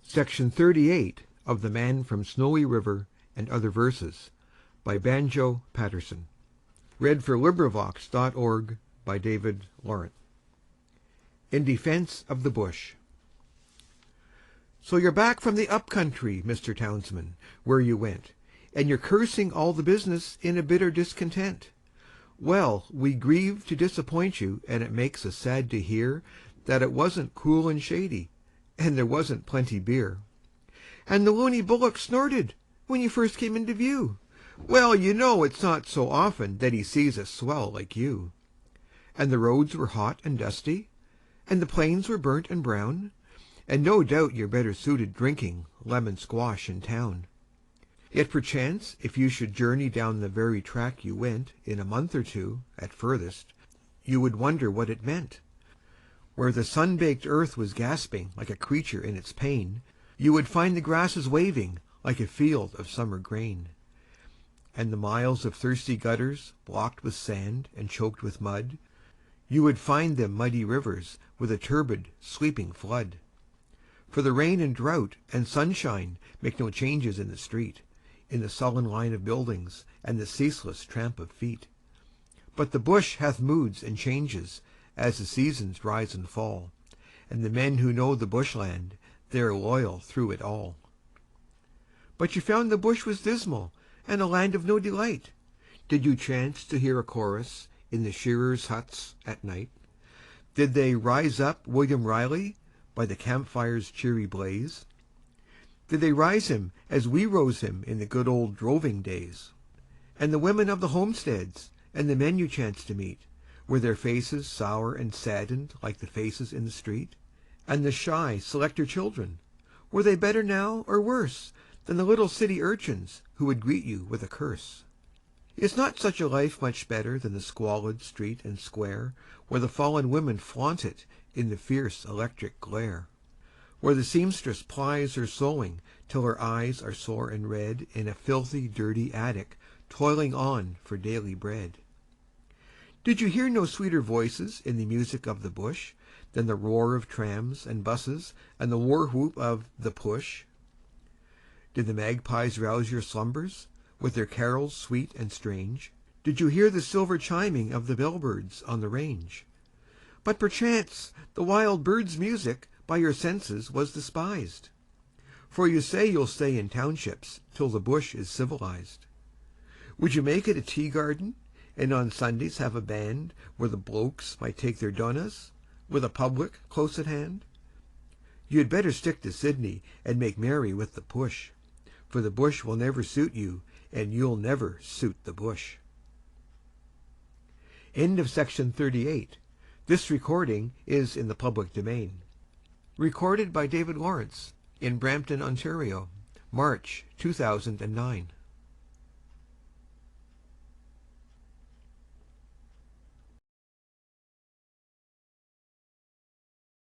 Section 38 of The Man from Snowy River and Other Verses by Banjo, Paterson. LibriVox.org. In Defense of the Bush. So you're back from the up country, Mr. Townsman, where you went, and you're cursing all the business in a bitter discontent. Well, we grieve to disappoint you, and it makes us sad to hear that it wasn't cool and shady, and there wasn't plenty beer. And the loony bullock snorted when you first came into view. Well, you know it's not so often that he sees a swell like you. And the roads were hot and dusty, and the plains were burnt and brown, and no doubt you're better suited drinking lemon squash in town. Yet perchance if you should journey down the very track you went in a month or two, at furthest, you would wonder what it meant. Where the sun-baked earth was gasping like a creature in its pain, you would find the grasses waving like a field of summer grain. And the miles of thirsty gutters, blocked with sand and choked with mud, you would find them muddy rivers with a turbid, sleeping flood. For the rain and drought and sunshine make no changes in the street, in the sullen line of buildings and the ceaseless tramp of feet. But the bush hath moods and changes as the seasons rise and fall, and the men who know the bushland, they're loyal through it all. But you found the bush was dismal, and a land of no delight. Did you chance to hear a chorus in the shearers' huts at night? Did they rise up William Riley by the campfire's cheery blaze? Did they rise him as we rose him in the good old droving days? And the women of the homesteads, and the men you chanced to meet, were their faces sour and saddened like the faces in the street? And the shy, selector children, were they better now or worse than the little city urchins who would greet you with a curse? Is not such a life much better than the squalid street and square, where the fallen women flaunt it in the fierce electric glare? Where the seamstress plies her sewing till her eyes are sore and red in a filthy, dirty attic, toiling on for daily bread? Did you hear no sweeter voices in the music of the bush than the roar of trams and buses and the war-whoop of the push? Did the magpies rouse your slumbers with their carols sweet and strange? Did you hear the silver chiming of the bellbirds on the range? But perchance the wild bird's music by your senses was despised, for you say you'll stay in townships till the bush is civilized. Would you make it a tea garden, and on Sundays have a band where the blokes might take their donnas, with a public close at hand? You had better stick to Sydney and make merry with the push, for the bush will never suit you, and you'll never suit the bush. End of section 38. This recording is in the public domain. Recorded by David Lawrence in Brampton, Ontario, March 2009.